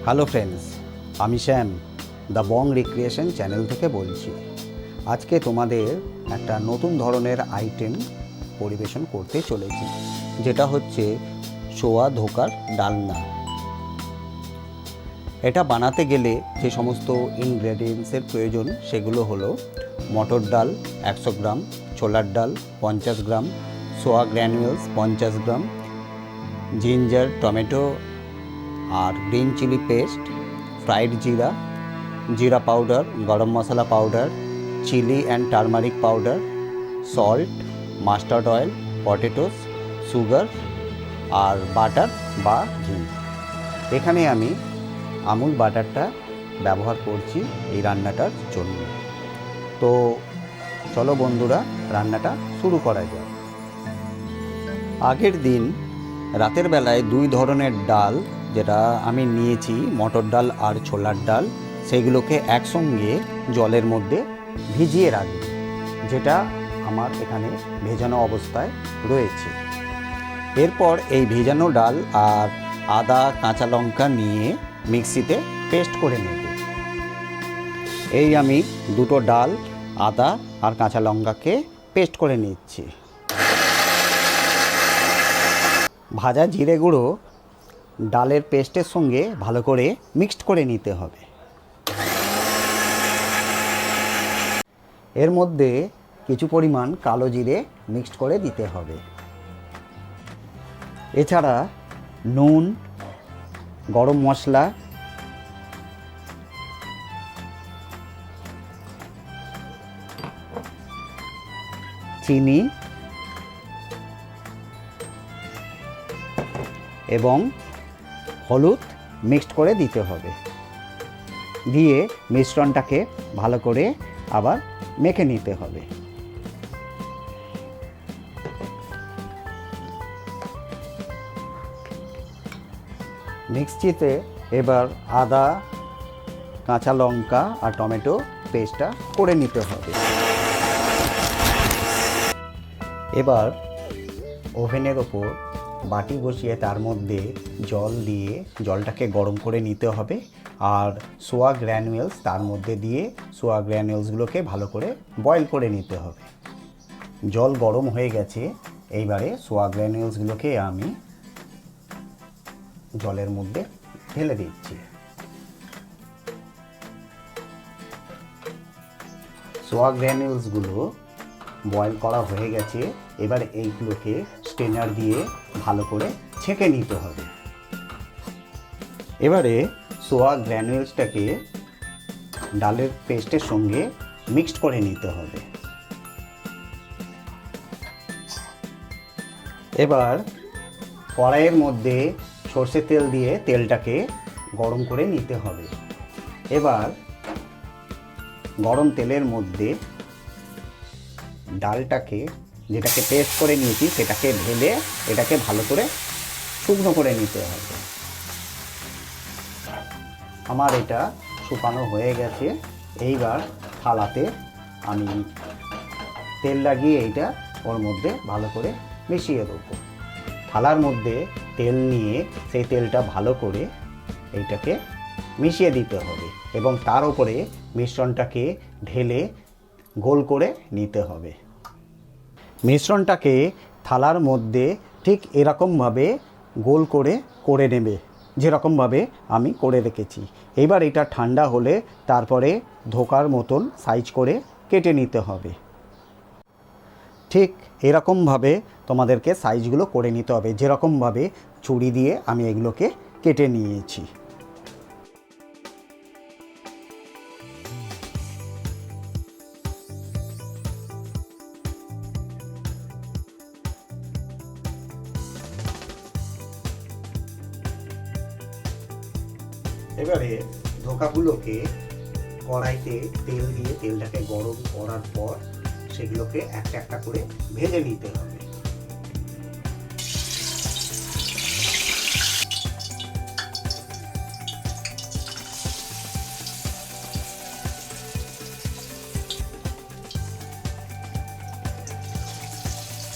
Hello friends, আমি শ্যাম the Bong recreation channel থেকে বলছি। আজকে তোমাদের একটা নতুন ধরনের আইটেম পরিবেশন করতে চলেছি, যেটা হচ্ছে সোয়া ধোকার ডালনা। এটা বানাতে গেলে যে সমস্ত ইনগ্রেডিয়েন্টসের প্রয়োজন সেগুলো হলো মটর ডাল 100 গ্রাম, ছোলার ডাল 50 gram, soya granules 50 gram, ginger, tomato আর গ্রিন চিলি পেস্ট, ফ্রাইড জিরা, জিরা powder, garam masala powder, chilli and turmeric powder, salt, mustard oil, potatoes, sugar আর বাটার বা ঘি। এখানে আমি আমুল বাটারটা ব্যবহার করছি এই রান্নাটার জন্য। তো চলো বন্ধুরা, রান্নাটা শুরু করা যাক। আগের দিন রাতের বেলায় দুই ধরনের ডাল যেটা আমি নিয়েছি, মটর ডাল আর ছোলার ডাল, সেগুলোকে একসঙ্গে জলের মধ্যে ভিজিয়ে রাখবো, যেটা আমার এখানে ভেজানো অবস্থায় রয়েছে। এরপর এই ভেজানো ডাল আর আদা কাঁচা লঙ্কা নিয়ে মিক্সিতে পেস্ট করে নেব। এই আমি দুটো ডাল, আদা আর কাঁচা লঙ্কাকে পেস্ট করে নিচ্ছি। ভাজা জিরে গুঁড়ো ডালের পেস্টের সঙ্গে ভালো করে মিক্সড করে নিতে হবে। এর মধ্যে কিছু পরিমাণ কালো জিরে মিক্সড করে দিতে হবে। এছাড়া নুন, গরম মশলা, চিনি এবং হলুদ মিক্সড করে দিতে হবে। দিয়ে মিশ্রণটাকে ভালো করে আবার মেখে নিতে হবে। মিক্সিতে এবার আদা, কাঁচা লঙ্কা আর টমেটো পেস্টটা করে নিতে হবে। এবার ওভেনের ওপর বাটি বসিয়ে তার মধ্যে জল দিয়ে জলটাকে গরম করে নিতে হবে, আর সোয়া গ্র্যানুয়েলস তার মধ্যে দিয়ে সোয়া গ্র্যানুয়েলসগুলোকে ভালো করে বয়েল করে নিতে হবে। জল গরম হয়ে গেছে, এইবারে সোয়া গ্র্যানুয়েলসগুলোকে আমি জলের মধ্যে ঢেলে দিচ্ছি। সোয়া গ্র্যানুয়েলসগুলো বয়েল করা হয়ে গেছে, এবার এইগুলোকে স্ট্রেনার দিয়ে ভালো করে ছেঁকে নিতে হবে। এবারে সোয়া গ্র্যানুয়েলসটাকে ডালের পেস্টের সঙ্গে মিক্সড করে নিতে হবে। এবার কড়াইয়ের মধ্যে সর্ষের তেল দিয়ে তেলটাকে গরম করে নিতে হবে। এবার গরম তেলের মধ্যে ডালটাকে, যেটাকে পেস্ট করে নিয়েছি, সেটাকে ঢেলে এটাকে ভালো করে শুকনো করে নিতে হবে। আমার এটা শুকানো হয়ে গেছে। এইবার থালাতে আমি তেল লাগিয়ে এইটা ওর মধ্যে ভালো করে মিশিয়ে দেবো। থালার মধ্যে তেল নিয়ে সেই তেলটা ভালো করে এইটাকে মিশিয়ে দিতে হবে এবং তার উপরে মিশ্রণটাকে ঢেলে গোল করে নিতে হবে। মিশ্রণটাকে থালার মধ্যে ঠিক এরকমভাবে গোল করে নেবে, যেরকমভাবে আমি করে রেখেছি। এবার এটা ঠান্ডা হলে তারপরে ধোকার মতন সাইজ করে কেটে নিতে হবে। ঠিক এরকমভাবে তোমাদেরকে সাইজগুলো করে নিতে হবে, যেরকমভাবে ছুরি দিয়ে আমি এগুলোকে কেটে নিয়েছি। এবারে ধোকাগুলোকে কড়াইতে তেল দিয়ে তেলটাকে গরম করার পর সেগুলোকে একটা একটা করে ভেজে নিতে হবে।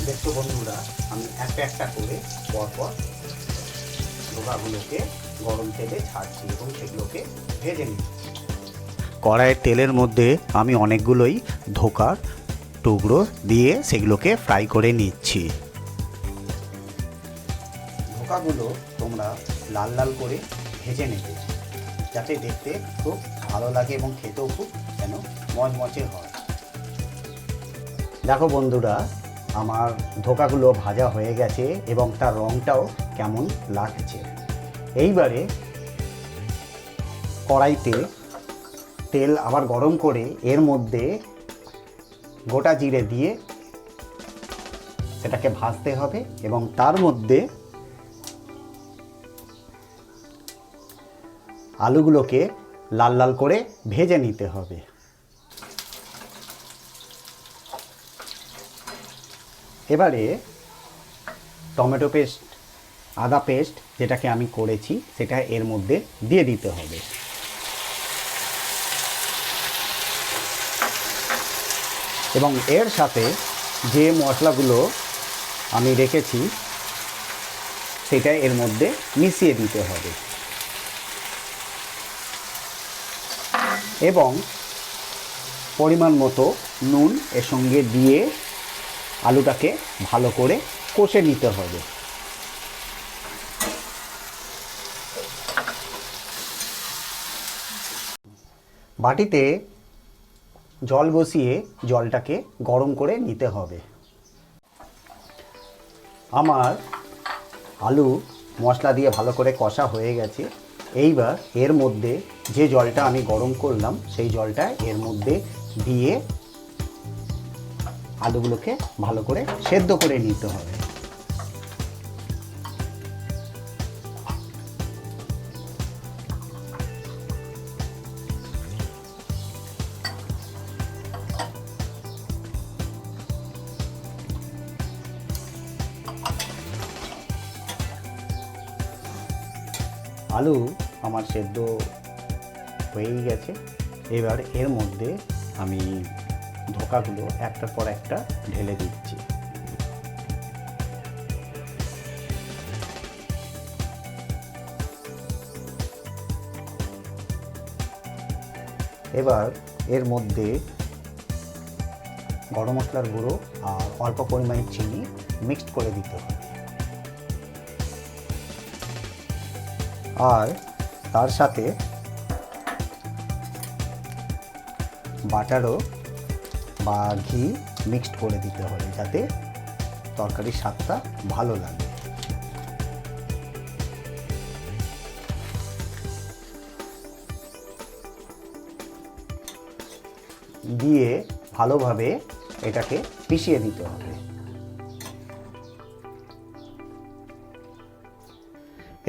দেখো বন্ধুরা, আমি একটা একটা করে পরপর ধোকাগুলোকে গরম তেলে ছাড়ছি এবং সেগুলোকে ভেজে নিচ্ছি। কড়াইয়ের তেলের মধ্যে আমি অনেকগুলোই ধোকার টুকরো দিয়ে সেগুলোকে ফ্রাই করে নিচ্ছি। ধোকাগুলো তোমরা লাল লাল করে ভেজে নেবে, যাতে দেখতে খুব ভালো লাগে এবং খেতেও খুব যেন মচমচে হয়। দেখো বন্ধুরা, আমার ধোকাগুলো ভাজা হয়ে গেছে এবং তার রঙটাও কেমন লাগছে। এইবারে কড়াইতে তেল আবার গরম করে এর মধ্যে গোটা জিরে দিয়ে সেটাকে ভাজতে হবে এবং তার মধ্যে আলুগুলোকে লাল লাল করে ভেজে নিতে হবে। এবারে টমেটো পেস্ট, আদা পেস্ট যেটাকে আমি করেছি সেটা এর মধ্যে দিয়ে দিতে হবে। এবং এর সাথে যে মশলাগুলো আমি রেখেছি সেটা এর মধ্যে মিশিয়ে দিতে হবে এবং পরিমাণ মতো নুন এর সঙ্গে দিয়ে আলুটাকে ভালো করে কষে নিতে হবে। বাটিতে জল বসিয়ে জলটাকে গরম করে নিতে হবে। আমার আলু মশলা দিয়ে ভালো করে কষা হয়ে গেছে। এইবার এর মধ্যে যে জলটা আমি গরম করলাম সেই জলটা এর মধ্যে দিয়ে আলুগুলোকে ভালো করে সেদ্ধ করে নিতে হবে। আলু আমার সেদ্ধ হয়েই গেছে। এবার এর মধ্যে আমি ধোকাগুলো একটার পর একটা ঢেলে দিচ্ছি। এবার এর মধ্যে গরম মশলার গুঁড়ো আর অল্প পরিমাণে চিনি মিক্সড করে দিতে হবে। আর তার সাথে বাটারও বা ঘি মিক্সড করে দিতে হবে, যাতে তরকারির স্বাদটা ভালো লাগে। দিয়ে ভালোভাবে এটাকে মিশিয়ে দিতে হবে।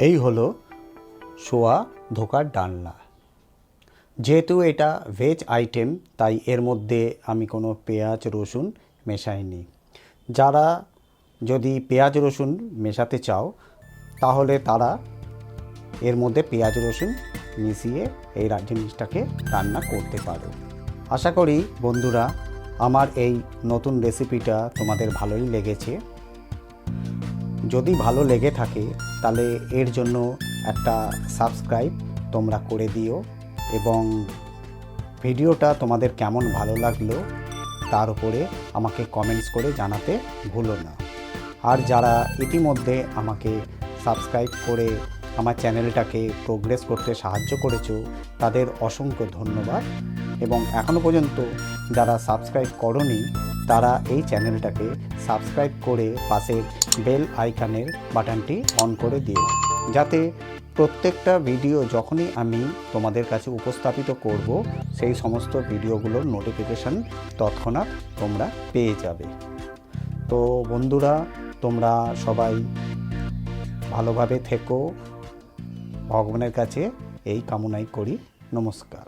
এই হলো সোয়া ধোকার ডালনা। যেহেতু এটা ভেজ আইটেম তাই এর মধ্যে আমি কোনো পেঁয়াজ রসুন মেশাইনি। যারা যদি পেঁয়াজ রসুন মেশাতে চাও তাহলে তারা এর মধ্যে পেঁয়াজ রসুন মিশিয়ে এই জিনিসটাকে রান্না করতে পারো। আশা করি বন্ধুরা আমার এই নতুন রেসিপিটা তোমাদের ভালোই লেগেছে। যদি ভালো লেগে থাকে তাহলে এর জন্য একটা সাবস্ক্রাইব তোমরা করে দিও এবং ভিডিওটা তোমাদের কেমন ভালো লাগলো তার উপরে আমাকে কমেন্টস করে জানাতে ভুলো না। আর যারা ইতিমধ্যে আমাকে সাবস্ক্রাইব করে আমার চ্যানেলটাকে প্রোগ্রেস করতে সাহায্য করেছো তাদের অসংখ্য ধন্যবাদ। এবং এখনও পর্যন্ত যারা সাবস্ক্রাইব করোনি তারা এই চ্যানেলটাকে সাবস্ক্রাইব করে পাশের বেল আইকনের বাটনটি অন করে দিও, যাতে প্রত্যেকটা ভিডিও যখনই আমি তোমাদের কাছে উপস্থাপিত করব সেই সমস্ত ভিডিওগুলোর নোটিফিকেশান তৎক্ষণাৎ তোমরা পেয়ে যাবে। তো বন্ধুরা তোমরা সবাই ভালোভাবে থেকো, ভগবানের কাছে এই কামনাই করি। নমস্কার।